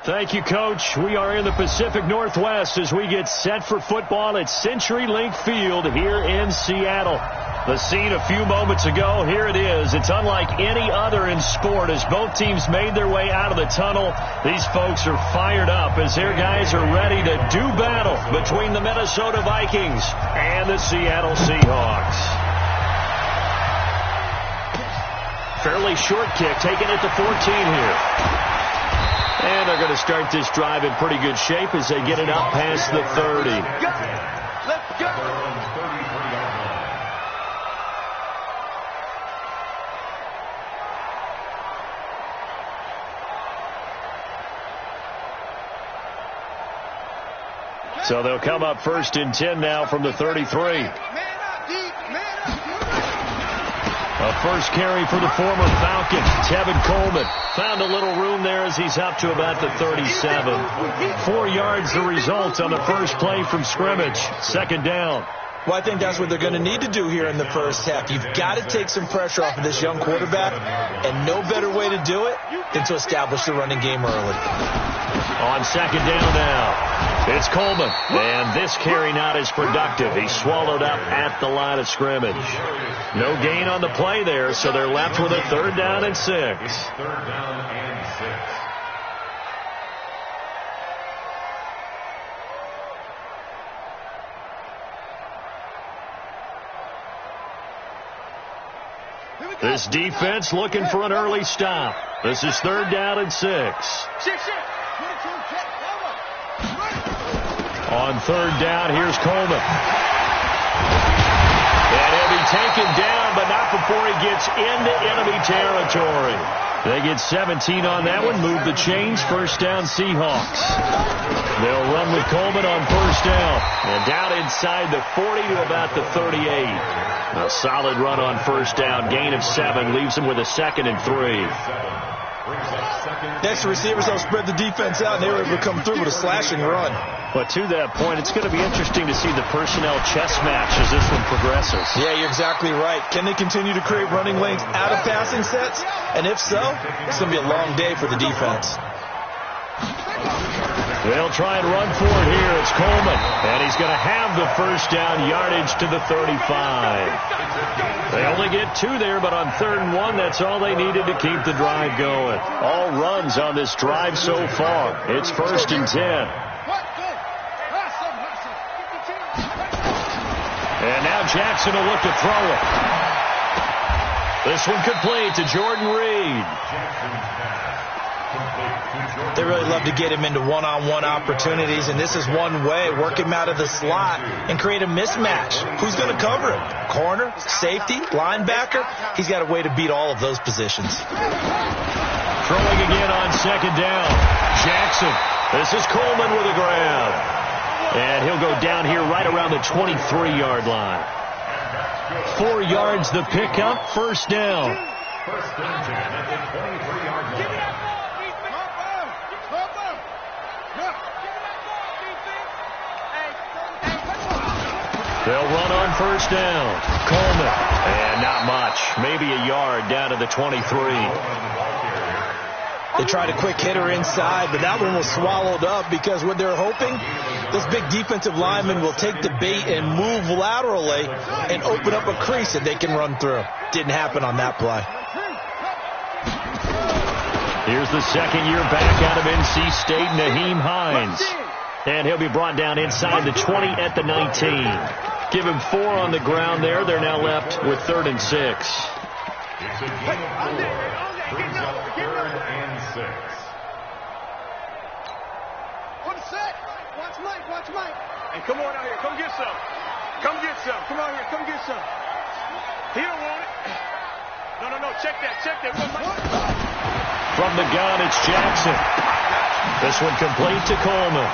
Thank you, Coach. We are in the Pacific Northwest as we get set for football at CenturyLink Field here in Seattle. The scene a few moments ago, here it is. It's unlike any other in sport as both teams made their way out of the tunnel. These folks are fired up as their guys are ready to do battle between the Minnesota Vikings and the Seattle Seahawks. Fairly short kick, taken at the 14 here. And they're going to start this drive in pretty good shape as they get it up past the 30. Let's go. So they'll come up 1st and 10 now from the 33. A first carry for the former Falcon, Tevin Coleman. Found a little room there as he's up to about the 37. 4 yards the result on the first play from scrimmage. 2nd down. Well, I think that's what they're going to need to do here in the first half. You've got to take some pressure off of this young quarterback, and no better way to do it than to establish the running game early. On 2nd down now, it's Coleman, and this carry not as productive. He's swallowed up at the line of scrimmage. No gain on the play there, so they're left with a 3rd down and 6. 3rd down and 6. This defense looking for an early stop. This is 3rd down and 6. On 3rd down, here's Coleman. And he'll be taken down, but not before he gets into enemy territory. They get 17 on that one, move the chains, 1st down Seahawks. They'll run with Coleman on 1st down. And down inside the 40 to about the 38. A solid run on 1st down, gain of 7, leaves them with a 2nd and 3. Next, receivers don't spread the defense out, and they were able to come through with a slashing run. But to that point, it's going to be interesting to see the personnel chess match as this one progresses. Yeah, you're exactly right. Can they continue to create running lanes out of passing sets? And if so, it's going to be a long day for the defense. They'll try and run for it here. It's Coleman, and he's going to have the 1st down yardage to the 35. They only get 2 there, but on 3rd and 1, that's all they needed to keep the drive going. All runs on this drive so far. It's 1st and 10. And now Jackson will look to throw it. This one complete to Jordan Reed. They really love to get him into one-on-one opportunities, and this is one way. Work him out of the slot and create a mismatch. Who's going to cover him? Corner, safety, linebacker? He's got a way to beat all of those positions. Throwing again on 2nd down. Jackson. This is Coleman with a grab. And he'll go down here right around the 23-yard line. 4 yards the pickup, 1st down. 1st and 10 at the 23-yard line. They'll run on 1st down. Coleman. And not much. Maybe a yard down to the 23. They tried a quick hitter inside, but that one was swallowed up because what they're hoping, this big defensive lineman will take the bait and move laterally and open up a crease that they can run through. Didn't happen on that play. Here's the 2nd-year back out of NC State, Naheem Hines. And he'll be brought down inside the 20 at the 19. Give him 4 on the ground there. They're now left with 3rd and 6. It's a gain of 4. Brings up 3rd and 6. One set. Watch Mike. Hey, come on out here. Come get some. Come get some. Come on here. Come get some. He don't want it. No. Check that. From the gun, it's Jackson. This one complete to Coleman.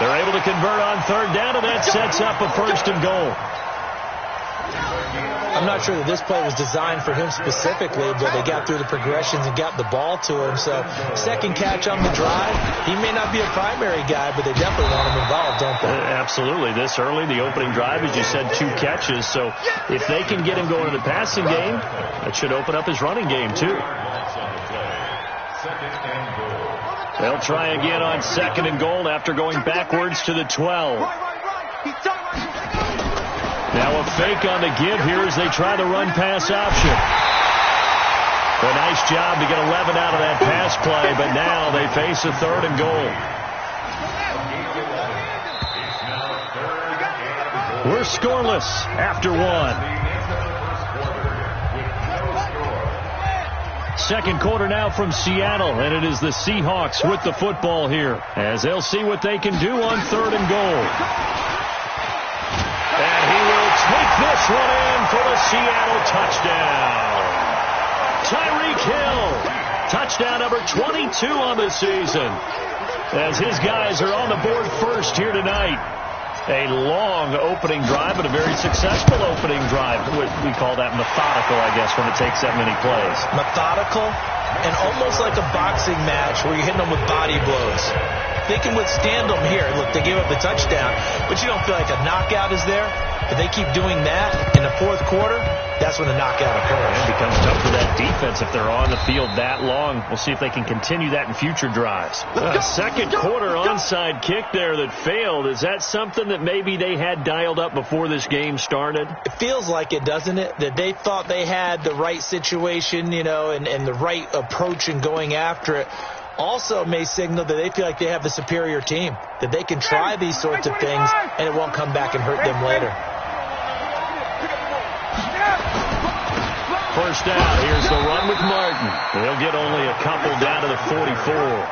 They're able to convert on 3rd down, and that sets up a 1st and goal. I'm not sure that this play was designed for him specifically, but they got through the progressions and got the ball to him. So 2nd catch on the drive. He may not be a primary guy, but they definitely want him involved, don't they? Absolutely. This early, the opening drive, as you said, 2 catches. So if they can get him going in the passing game, that should open up his running game too. They'll try again on 2nd and goal after going backwards to the 12. Now a fake on the give here as they try the run-pass option. A nice job to get 11 out of that pass play, but now they face a 3rd and goal. We're scoreless after 1. Second quarter now from Seattle, and it is the Seahawks with the football here as they'll see what they can do on 3rd and goal. And he will take this one in for the Seattle touchdown. Tyreek Hill, touchdown number 22 on the season, as his guys are on the board first here tonight. A long opening drive, but a very successful opening drive. We call that methodical, I guess, when it takes that many plays. Methodical and almost like a boxing match where you're hitting them with body blows. They can withstand them here. Look, they gave up the touchdown, but you don't feel like a knockout is there. If they keep doing that in the 4th quarter, that's when the knockout occurs. It becomes tough for that defense if they're on the field that long. We'll see if they can continue that in future drives. Second quarter onside kick there that failed. Is that something that maybe they had dialed up before this game started? It feels like it, doesn't it? That they thought they had the right situation, you know, and the right approach in going after it. Also may signal that they feel like they have the superior team, that they can try these sorts of things and it won't come back and hurt them later. First down, here's the run with Martin. They'll get only a couple down to the 44.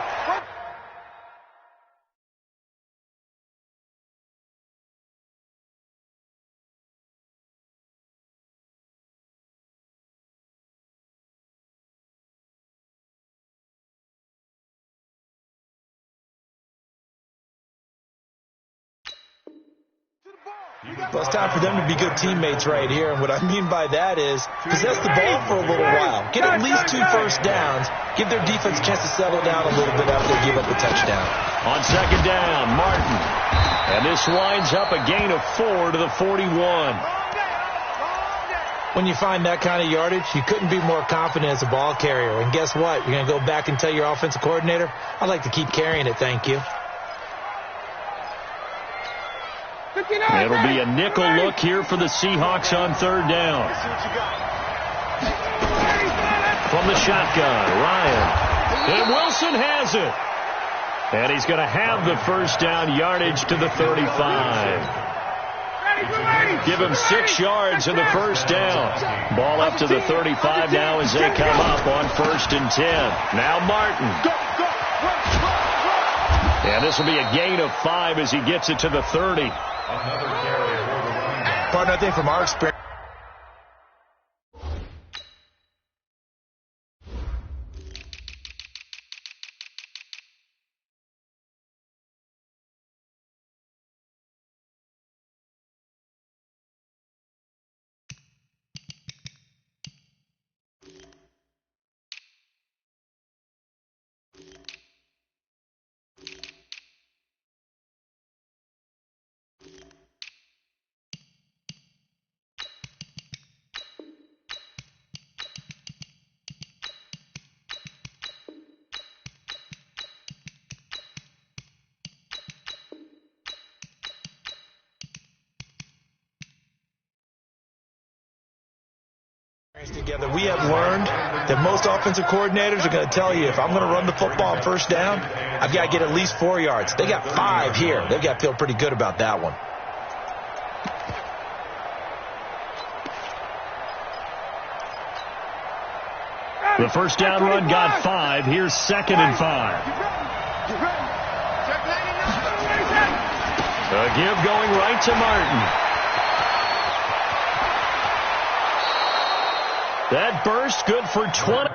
Well, it's time for them to be good teammates right here. And what I mean by that is possess the ball for a little while. Get at least 2 first downs. Give their defense a chance to settle down a little bit after they give up the touchdown. On 2nd down, Martin. And this winds up a gain of 4 to the 41. When you find that kind of yardage, you couldn't be more confident as a ball carrier. And guess what? You're going to go back and tell your offensive coordinator, I'd like to keep carrying it, thank you. It'll be a nickel look here for the Seahawks on 3rd down. From the shotgun, Ryan. And Wilson has it. And he's going to have the first down yardage to the 35. Give him 6 yards in the first down. Ball up to the 35 now as they come up on 1st and 10. Now Martin. And this will be a gain of 5 as he gets it to the 30. Partner, I think from our experience, together, we have learned that most offensive coordinators are going to tell you, if I'm going to run the football on 1st down, I've got to get at least 4 yards. They got 5 here. They've got to feel pretty good about that one. The first down run got 5. Here's 2nd and 5. A give going right to Martin. That burst good for 20.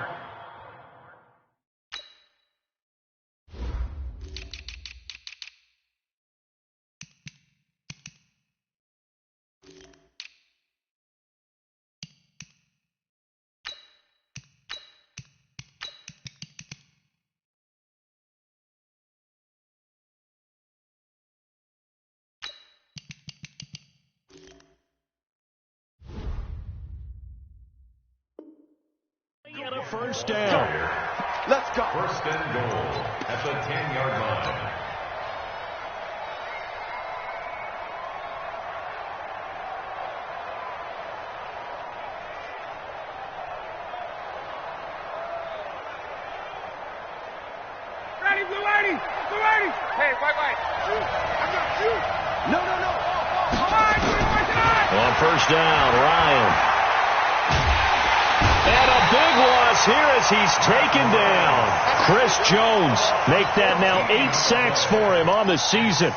First down. Let's go. First and goal at the 10-yard line. Ready, blue lady! Blue lady! Hey, white. I'm gonna shoot! No. Come on, On first down, Ryan. And a big loss here as he's taken down. Chris Jones make that now 8 sacks for him on the season.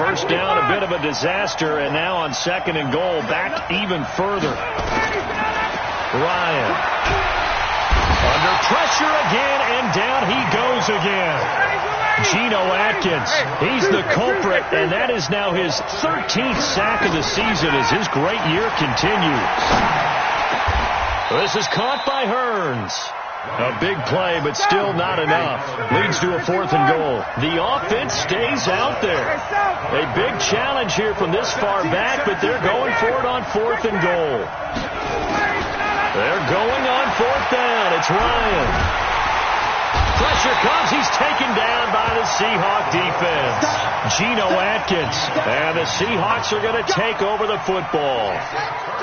First down, a bit of a disaster, and now on second and goal, back even further. Ryan. Under pressure again, and down he goes again. Geno Atkins, he's the culprit, and that is now his 13th sack of the season as his great year continues. This is caught by Hearns. A big play, but still not enough. Leads to a 4th and goal. The offense stays out there. A big challenge here from this far back, but they're going for it on 4th and goal. They're going on 4th down. It's Ryan. Pressure comes. He's taken down by the Seahawk defense. Geno Atkins. And the Seahawks are going to take over the football.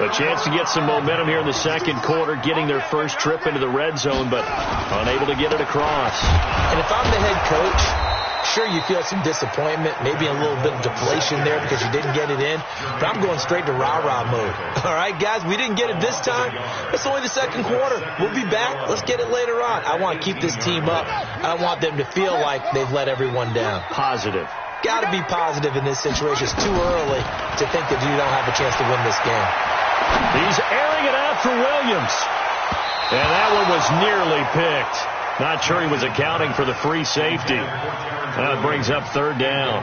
A chance to get some momentum here in the second quarter, getting their first trip into the red zone, but unable to get it across. And if I'm the head coach, sure, you feel some disappointment, maybe a little bit of deflation there because you didn't get it in, but I'm going straight to rah-rah mode. All right, guys, we didn't get it this time. It's only the second quarter. We'll be back. Let's get it later on. I want to keep this team up. I don't want them to feel like they've let everyone down. Positive. Got to be positive in this situation. It's too early to think that you don't have a chance to win this game. He's airing it out for Williams. And that one was nearly picked. Not sure he was accounting for the free safety. That brings up 3rd down.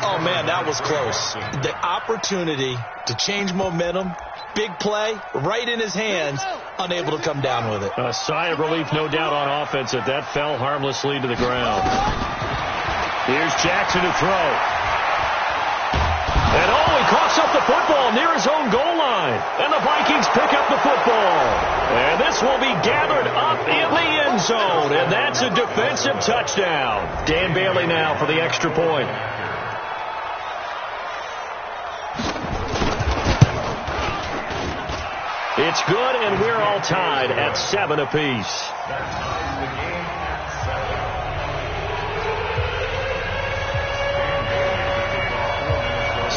Oh, man, that was close. The opportunity to change momentum, big play, right in his hands, unable to come down with it. A sigh of relief, no doubt, on offense that that fell harmlessly to the ground. Here's Jackson to throw. And he coughs up the football near his own goal line. And the Vikings pick up the football. And this will be gathered up in the end zone. And that's a defensive touchdown. Dan Bailey now for the extra point. It's good, and we're all tied at 7 apiece.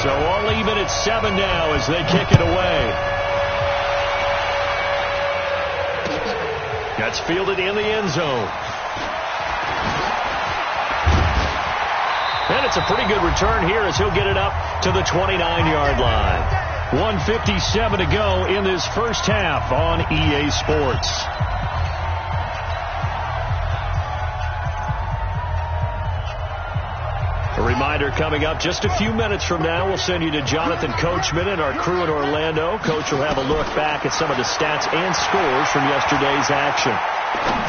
So all even at 7 now as they kick it away. That's fielded in the end zone. And it's a pretty good return here as he'll get it up to the 29-yard line. 1:57 to go in this first half on EA Sports. A reminder coming up just a few minutes from now, we'll send you to Jonathan Coachman and our crew in Orlando. Coach will have a look back at some of the stats and scores from yesterday's action.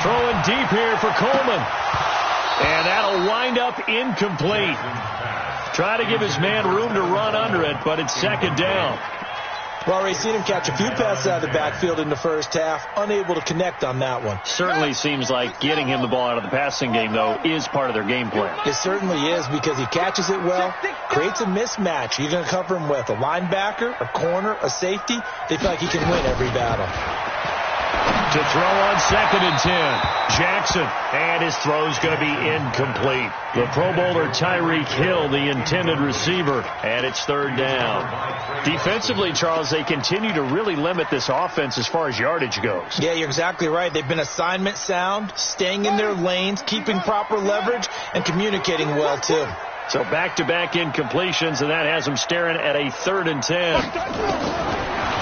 Throwing deep here for Coleman. And that'll wind up incomplete. Try to give his man room to run under it, but it's 2nd down. Well, Ray, seen him catch a few passes out of the backfield in the first half, unable to connect on that one. Certainly seems like getting him the ball out of the passing game, though, is part of their game plan. It certainly is because he catches it well, creates a mismatch. You're going to cover him with a linebacker, a corner, a safety. They feel like he can win every battle. To throw on 2nd and 10. Jackson, and his throw's going to be incomplete. The Pro Bowler Tyreek Hill, the intended receiver, and it's 3rd down. Defensively, Charles, they continue to really limit this offense as far as yardage goes. Yeah, you're exactly right. They've been assignment sound, staying in their lanes, keeping proper leverage, and communicating well, too. So back-to-back incompletions, and that has them staring at a 3rd and 10.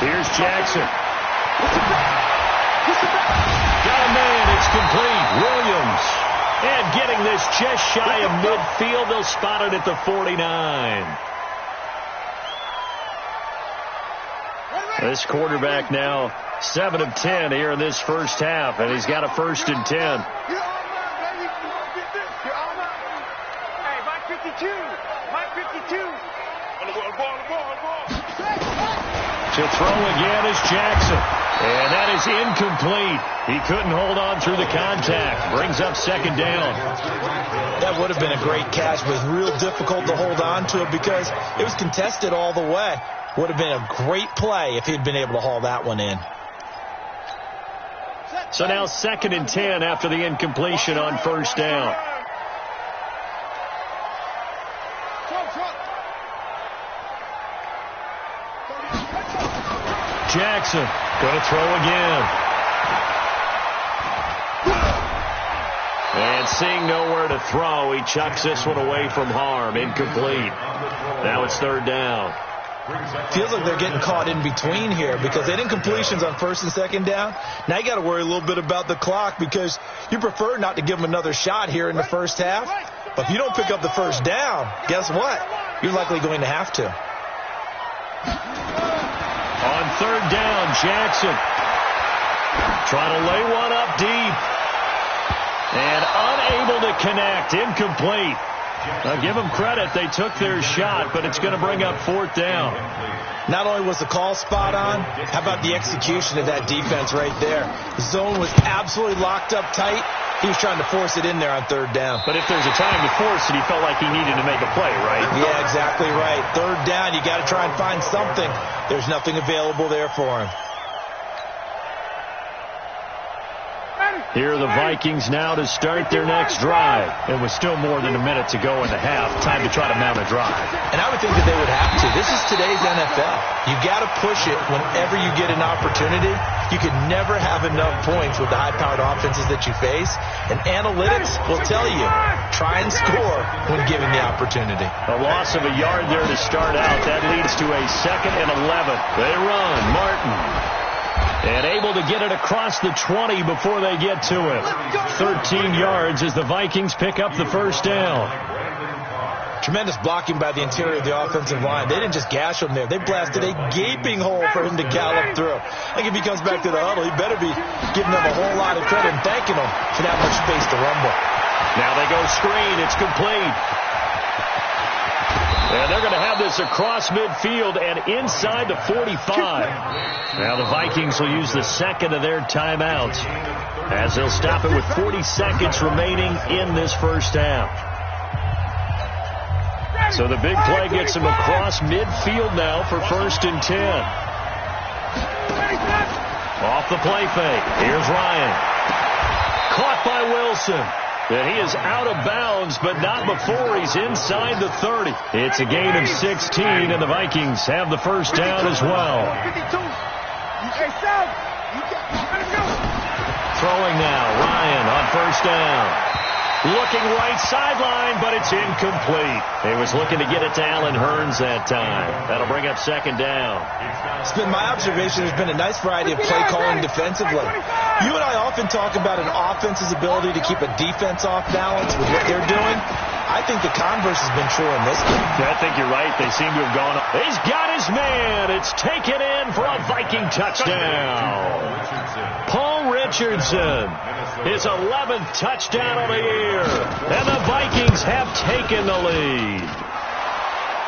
Here's Jackson. Got a man, it's complete. Williams. And getting this just shy of midfield, they'll spot it at the 49. This quarterback now 7 of 10 here in this first half, and he's got a 1st and 10. Hey, Mike 52. Mike 52. On the ball. To throw again is Jackson. And that is incomplete. He couldn't hold on through the contact. Brings up second down. That would have been a great catch, but it was real difficult to hold on to it because it was contested all the way. Would have been a great play if he'd been able to haul that one in. So now 2nd and 10 after the incompletion on first down. Jackson going to throw again. And seeing nowhere to throw, he chucks this one away from harm. Incomplete. Now it's 3rd down. Feels like they're getting caught in between here because they didn't completions on 1st and 2nd down. Now you got to worry a little bit about the clock because you prefer not to give them another shot here in the first half. But if you don't pick up the first down, guess what? You're likely going to have to. On 3rd down, Jackson trying to lay one up deep. And unable to connect. Incomplete. Now, give them credit. They took their shot, but it's going to bring up 4th down. Not only was the call spot on, how about the execution of that defense right there? The zone was absolutely locked up tight. He was trying to force it in there on 3rd down. But if there's a time to force it, he felt like he needed to make a play, right? Yeah, exactly right. 3rd down, you got to try and find something. There's nothing available there for him. Here are the Vikings now to start their next drive. It was still more than a minute to go in the half. Time to try to mount a drive. And I would think that they would have to. This is today's NFL. You got to push it whenever you get an opportunity. You can never have enough points with the high-powered offenses that you face. And analytics will tell you, try and score when given the opportunity. A loss of a yard there to start out. That leads to a 2nd and 11. They run. Martin. And able to get it across the 20 before they get to it. 13 yards as the Vikings pick up the first down. Tremendous blocking by the interior of the offensive line. They didn't just gash him there. They blasted a gaping hole for him to gallop through. I think if he comes back to the huddle, he better be giving them a whole lot of credit and thanking them for that much space to rumble. Now they go screen. It's complete. And they're going to have this across midfield and inside the 45. Now the Vikings will use the 2nd of their timeouts as they'll stop it with 40 seconds remaining in this first half. So the big play gets them across midfield now for 1st and 10. Off the play fake. Here's Ryan. Caught by Wilson. And he is out of bounds, but not before he's inside the 30. It's a gain of 16, and the Vikings have the first down as well. Throwing now, Ryan on first down. Looking right sideline, but it's incomplete. He was looking to get it to Allen Hurns that time. That'll bring up 2nd down. It's been my observation there's been a nice variety of play calling defensively. You and I often talk about an offense's ability to keep a defense off balance with what they're doing. I think the converse has been true in this game. I think you're right. They seem to have gone up. He's got his man. It's taken in for a Viking touchdown. Paul Richardson, his 11th touchdown of the year. And the Vikings have taken the lead.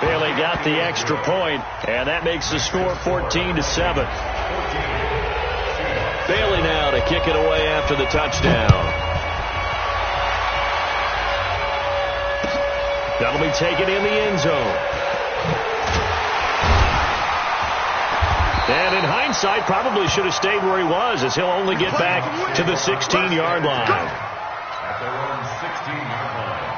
Bailey got the extra point, and that makes the score 14-7. Bailey now to kick it away after the touchdown. That'll be taken in the end zone. And in hindsight, probably should have stayed where he was, as he'll only get back to the 16-yard line. At their own 16-yard line.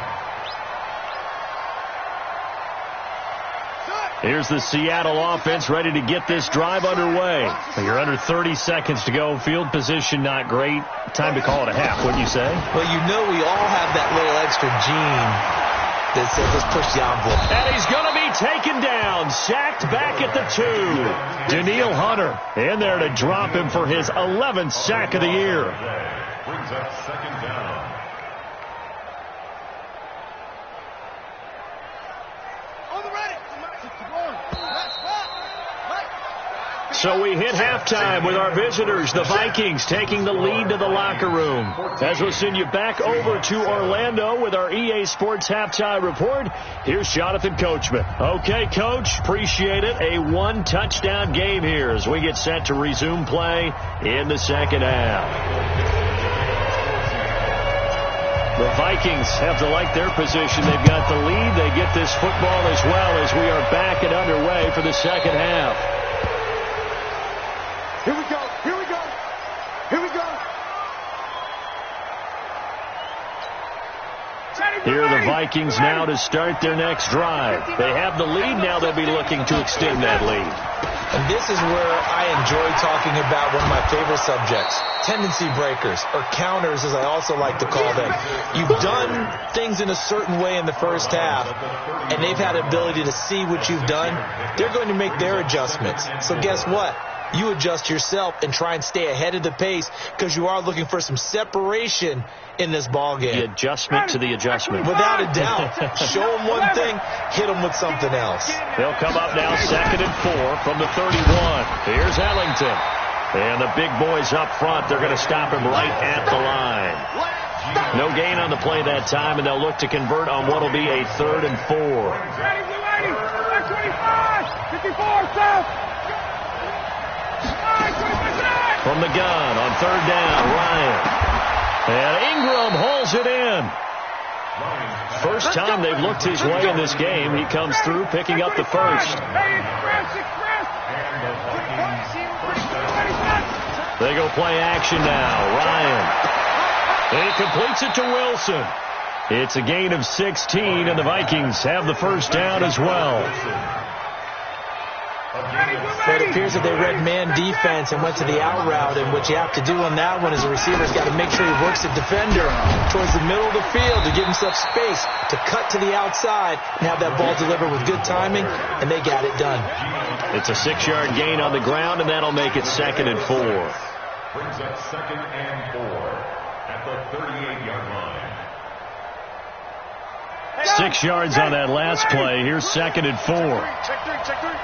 Here's the Seattle offense ready to get this drive underway. You're under 30 seconds to go. Field position not great. Time to call it a half, wouldn't you say? Well, you know we all have that little extra gene that says let's push the envelope. And he's going to be taken down. Sacked back at the 2. Danielle Hunter in there to drop him for his 11th sack of the year. Brings up 2nd down. So we hit halftime with our visitors, the Vikings, taking the lead to the locker room. As we'll send you back over to Orlando with our EA Sports Halftime Report, here's Jonathan Coachman. Okay, Coach, appreciate it. A one-touchdown game here as we get set to resume play in the second half. The Vikings have to like their position. They've got the lead. They get this football as well as we are back and underway for the second half. Here we go. Here we go. Here we go. Here are the Vikings now to start their next drive. They have the lead. Now they'll be looking to extend that lead. And this is where I enjoy talking about one of my favorite subjects, tendency breakers, or counters as I also like to call them. You've done things in a certain way in the first half, and they've had the ability to see what you've done. They're going to make their adjustments. So guess what? You adjust yourself and try and stay ahead of the pace because you are looking for some separation in this ball game. The adjustment to the adjustment. Without a doubt. Show them one thing, hit them with something else. They'll come up now 2nd and 4 from the 31. Here's Ellington. And the big boys up front, they're going to stop him right at the line. No gain on the play that time, and they'll look to convert on what will be a 3rd and 4. 25, 54, south. From the gun on 3rd down, Ryan. And Ingram hauls it in. First time they've looked his way in this game. He comes through picking up the first. They go play action now. Ryan. And he completes it to Wilson. It's a gain of 16, and the Vikings have the first down as well. But it appears that they read man defense and went to the out route, and what you have to do on that one is the receiver's got to make sure he works the defender towards the middle of the field to give himself space to cut to the outside and have that ball delivered with good timing, and they got it done. It's a 6-yard gain on the ground, and that'll make it 2nd and 4. Brings up 2nd and 4 at the 38-yard line. 6 yards on that last play. Here's 2nd and 4. Check three.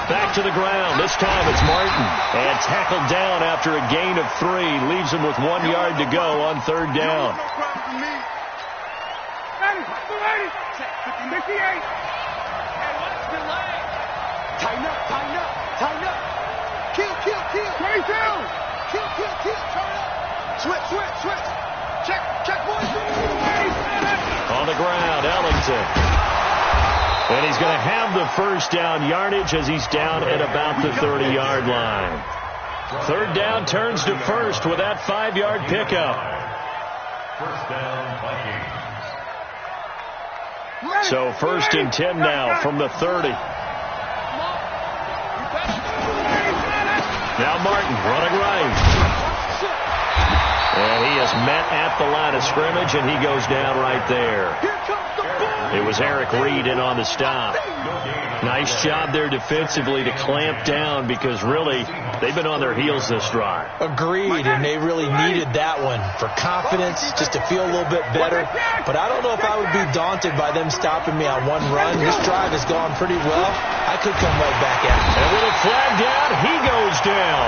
Back to the ground. This time it's Martin. And tackled down after a gain of 3. Leaves him with 1 yard to go on 3rd down. Tighten up. Kill. 22. Kill. Turn up. Switch. Check, boys. On the ground, Ellington. And he's going to have the first down yardage as he's down at about the 30-yard line. 3rd down turns to first with that 5-yard pickup. First down, Vikings. So 1st and 10 now from the 30. Now Martin running right. And he is met at the line of scrimmage, and he goes down right there. It was Eric Reed in on the stop. Nice job there defensively to clamp down because really they've been on their heels this drive. Agreed, and they really needed that one for confidence, just to feel a little bit better. But I don't know if I would be daunted by them stopping me on one run. This drive has gone pretty well. I could come right back at it. And with a flag down, he goes down.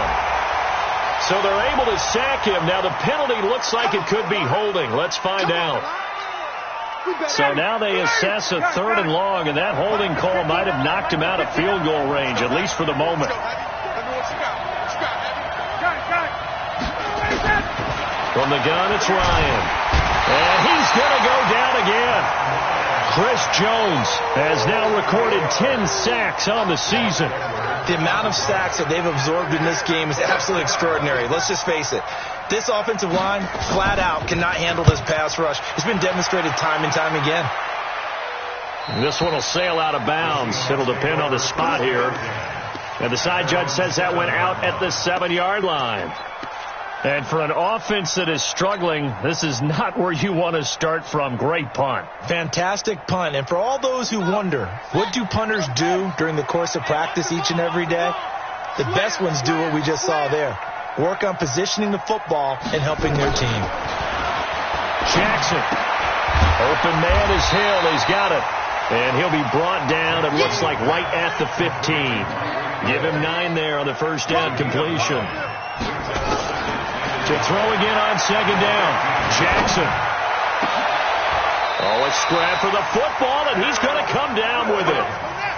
So they're able to sack him. Now the penalty looks like it could be holding. Let's find out. So now they assess a 3rd and long, and that holding call might have knocked him out of field goal range, at least for the moment. From the gun, it's Ryan. And he's going to go down again. Chris Jones has now recorded 10 sacks on the season. The amount of sacks that they've absorbed in this game is absolutely extraordinary. Let's just face it. This offensive line, flat out, cannot handle this pass rush. It's been demonstrated time and time again. This one will sail out of bounds. It'll depend on the spot here. And the side judge says that went out at the 7-yard line. And for an offense that is struggling, this is not where you want to start from. Great punt. Fantastic punt. And for all those who wonder, what do punters do during the course of practice each and every day? The best ones do what we just saw there. Work on positioning the football and helping their team. Jackson. Open man is Hill. He's got it. And he'll be brought down, it looks like, right at the 15. Give him 9 there on the first down completion. To throw again on second down. Jackson. Oh, a scrap for the football, and he's going to come down with it.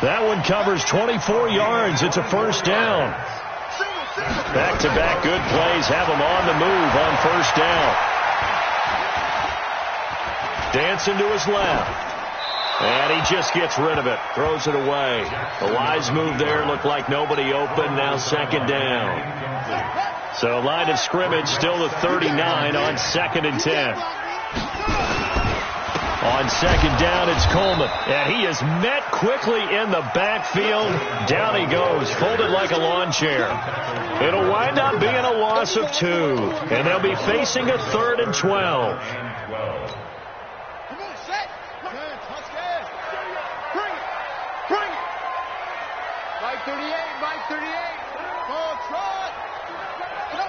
That one covers 24 yards. It's a first down. Back-to-back good plays have him on the move on first down. Dancing to his left. And he just gets rid of it. Throws it away. The wise move there. Looked like nobody open. Now second down. So line of scrimmage still the 39 on 2nd and 10. On second down, it's Coleman. And he is met quickly in the backfield. Down he goes, folded like a lawn chair. It'll wind up being a loss of 2. And they'll be facing a 3rd and 12. Mike 38. Ball trot. Go.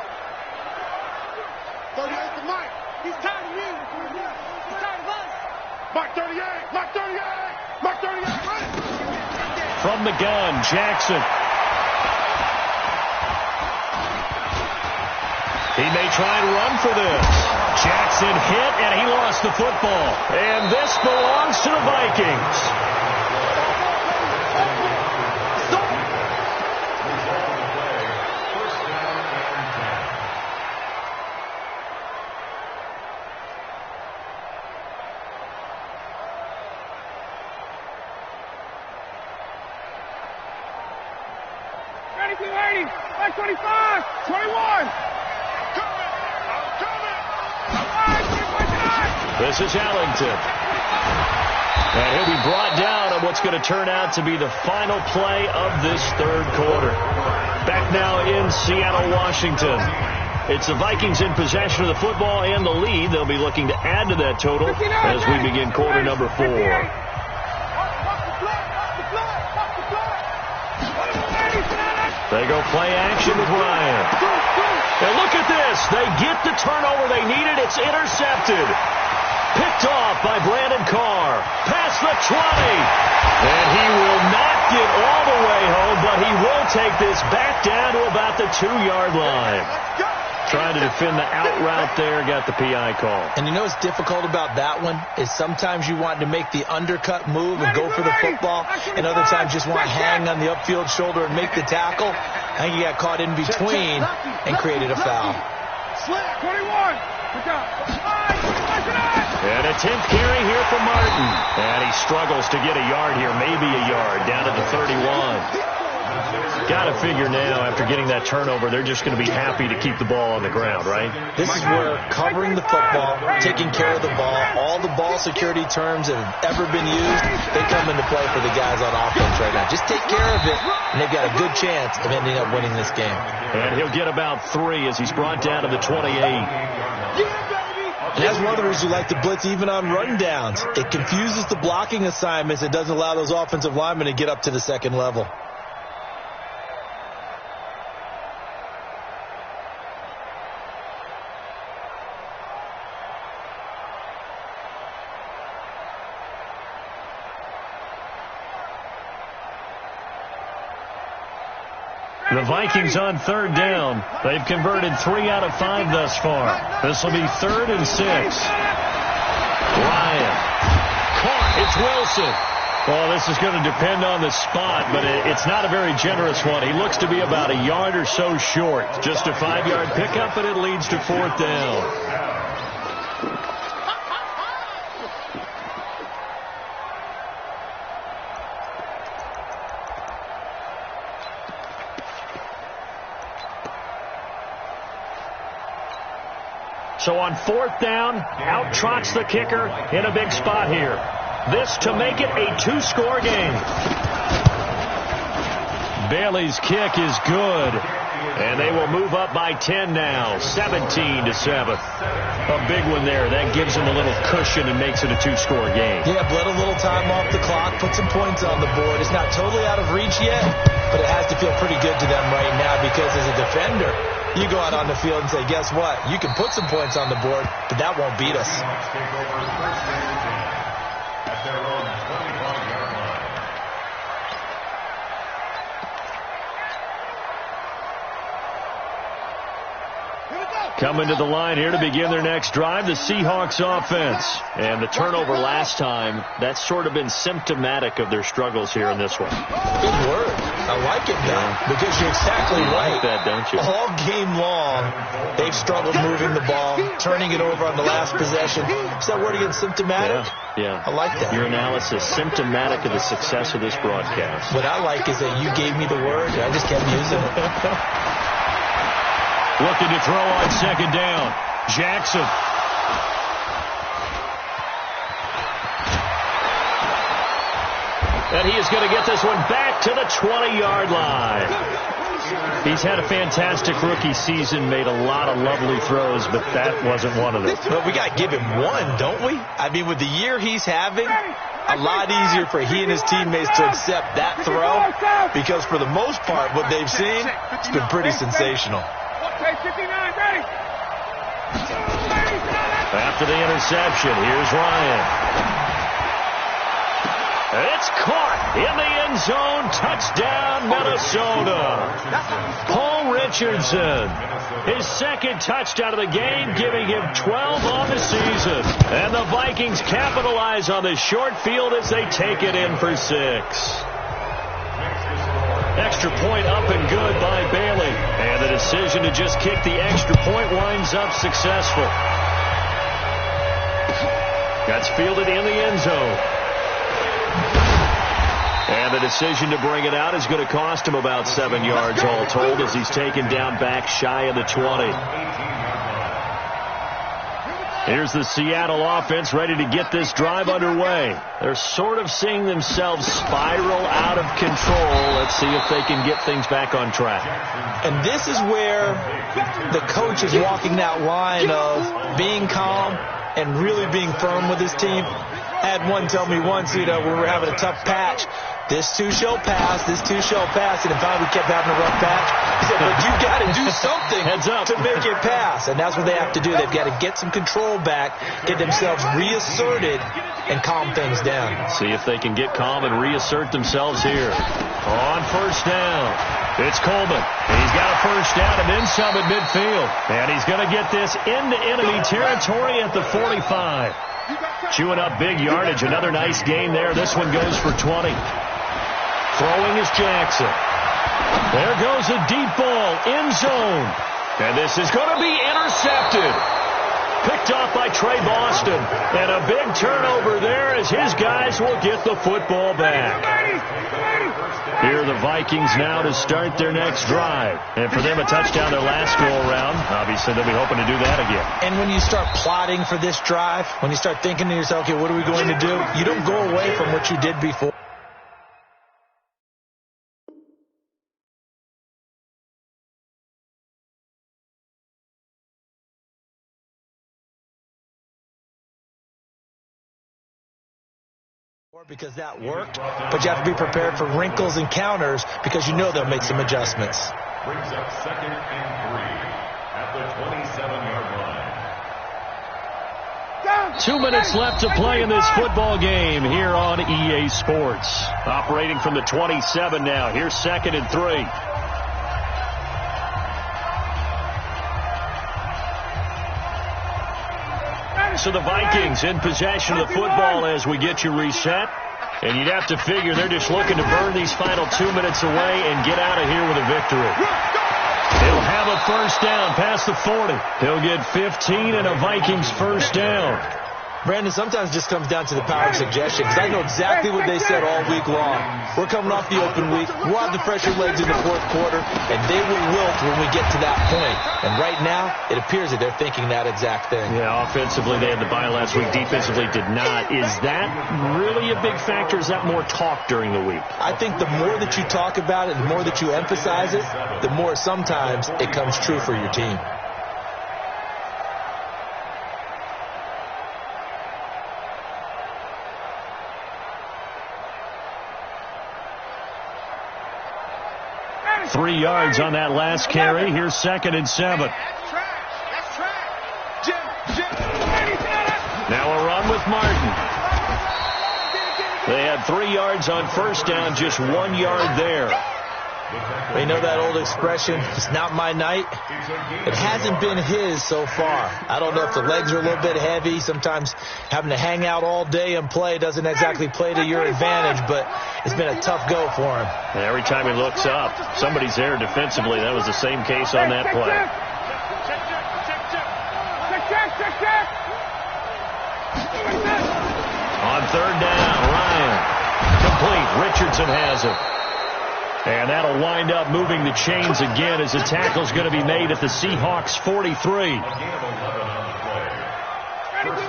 38 to Mike. He's tired of you. He's tired of us. Mike 38. Mike 38. Mike 38. Run. From the gun, Jackson. He may try and run for this. Jackson hit, and he lost the football. And this belongs to the Vikings. Like 25, 21. This is Ellington. And he'll be brought down on what's going to turn out to be the final play of this 3rd quarter. Back now in Seattle, Washington. It's the Vikings in possession of the football and the lead. They'll be looking to add to that total as we begin quarter number 4. They go play action with Ryan. And look at this. They get the turnover they needed. It's intercepted. Picked off by Brandon Carr. Past the 20. And he will not get all the way home, but he will take this back down to about the 2-yard line. Trying to defend the out route there, got the PI call. And you know what's difficult about that one is sometimes you want to make the undercut move and go for the football, and other times just want to hang on the upfield shoulder and make the tackle. I think he got caught in between and created a foul. 21. And a 10th carry here for Martin. And he struggles to get a yard here, maybe a yard, down at the 31. Got to figure now, after getting that turnover, they're just going to be happy to keep the ball on the ground, right? This is where covering the football, taking care of the ball, all the ball security terms that have ever been used, they come into play for the guys on offense right now. Just take care of it, and they've got a good chance of ending up winning this game. And he'll get about 3 as he's brought down to the 28. And that's one of the reasons you like to blitz even on rundowns. It confuses the blocking assignments. It doesn't allow those offensive linemen to get up to the second level. The Vikings on 3rd down. They've converted 3 out of 5 thus far. This will be 3rd and 6. Ryan. Caught. It's Wilson. Well, this is going to depend on the spot, but it's not a very generous one. He looks to be about a yard or so short. Just a 5-yard pickup, and it leads to 4th down. So on 4th down, out trots the kicker in a big spot here. This to make it a 2-score game. Bailey's kick is good. And they will move up by 10 now, 17-7. A big one there. That gives them a little cushion and makes it a 2-score game. Yeah, bled a little time off the clock, put some points on the board. It's not totally out of reach yet, but it has to feel pretty good to them right now because as a defender, you go out on the field and say, guess what? You can put some points on the board, but that won't beat us. Coming to the line here to begin their next drive, the Seahawks offense. And the turnover last time, that's sort of been symptomatic of their struggles here in this one. Good word. I like it now because you're exactly right. Like that, don't you? All game long, they've struggled moving the ball, turning it over on the last possession. Is that word again, symptomatic? Yeah. I like that. Your analysis, symptomatic of the success of this broadcast. What I like is that you gave me the word, and I just kept using it. Looking to throw on second down. Jackson. And he is going to get this one back to the 20-yard line. He's had a fantastic rookie season, made a lot of lovely throws, but that wasn't one of them. But we got to give him one, don't we? I mean, with the year he's having, a lot easier for he and his teammates to accept that throw because for the most part, what they've seen, it's been pretty sensational. After the interception, here's Ryan. It's caught in the end zone. Touchdown, Minnesota. Paul Richardson, his second touchdown of the game, giving him 12 on the season. And the Vikings capitalize on the short field as they take it in for 6. Extra point up and good by Bailey. And the decision to just kick the extra point winds up successful. That's fielded in the end zone. And the decision to bring it out is going to cost him about 7 yards all told as he's taken down back shy of the 20. Here's the Seattle offense ready to get this drive underway. They're sort of seeing themselves spiral out of control. Let's see if they can get things back on track. And this is where the coach is walking that line of being calm and really being firm with his team. I had one tell me once, when we were having a tough patch, this too shall pass, this too shall pass, and finally we kept having a rough patch. He said, but you've got to do something Heads up. to make it pass. And that's what they have to do. They've got to get some control back, get themselves reasserted, and calm things down. See if they can get calm and reassert themselves here. On first down, it's Coleman. He's got a first down and then some at midfield. And he's going to get this into enemy territory at the 45. Chewing up big yardage. Another nice gain there. This one goes for 20. Throwing is Jackson. There goes a deep ball. End zone. And this is going to be intercepted. Picked off by Trey Boston. And a big turnover there as his guys will get the football back. Here are the Vikings now to start their next drive. And for them, a touchdown their last go-around. Obviously, they'll be hoping to do that again. And when you start plotting for this drive, when you start thinking to yourself, okay, what are we going to do? You don't go away from what you did before. Because that worked, but you have to be prepared for wrinkles and counters because you know they'll make some adjustments. Brings up 2nd and 3 at the 27-yard line. 2 minutes left to play in this football game here on EA Sports. Operating from the 27 now. Here's 2nd and 3. So the Vikings in possession of the football as we get you reset. And you'd have to figure they're just looking to burn these final 2 minutes away and get out of here with a victory. He'll have a first down past the 40. He'll get 15 and a Vikings first down. Brandon, sometimes it just comes down to the power of suggestion because I know exactly what they said all week long. We're coming off the open week. We'll have the fresher legs in the fourth quarter, and they will wilt when we get to that point. And right now, it appears that they're thinking that exact thing. Yeah, offensively, they had the bye last week. Defensively, did not. Is that really a big factor? Is that more talk during the week? I think the more that you talk about it, the more that you emphasize it, the more sometimes it comes true for your team. Three yards on that last carry. Here's 2nd and 7. Now a run with Martin. They had 3 yards on first down, just 1 yard there. Well, you know that old expression, it's not my night? It hasn't been his so far. I don't know if the legs are a little bit heavy. Sometimes having to hang out all day and play doesn't exactly play to your advantage, but it's been a tough go for him. And every time he looks up, somebody's there defensively. That was the same case on that play. On third down, Ryan. Complete. Richardson has it. And that'll wind up moving the chains again as the tackle's going to be made at the Seahawks 43.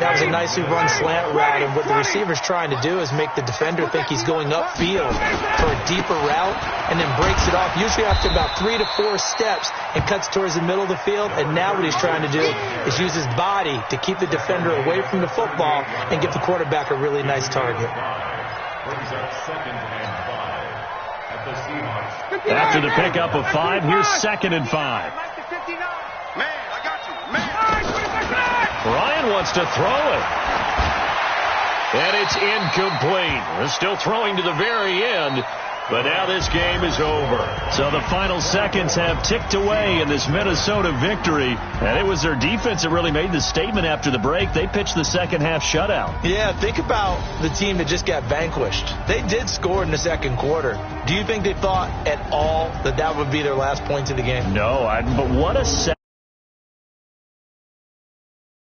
That was a nicely run slant route, and what the receiver's trying to do is make the defender think he's going upfield for a deeper route and then breaks it off, usually after about 3 to 4 steps, and cuts towards the middle of the field. And now what he's trying to do is use his body to keep the defender away from the football and give the quarterback a really nice target. After the pickup of 5, here's 2nd and 5. Ryan wants to throw it. And it's incomplete. They're still throwing to the very end. But now this game is over. So the final seconds have ticked away in this Minnesota victory. And it was their defense that really made the statement after the break. They pitched the second half shutout. Yeah, think about the team that just got vanquished. They did score in the second quarter. Do you think they thought at all that that would be their last points of the game? No, but what a second.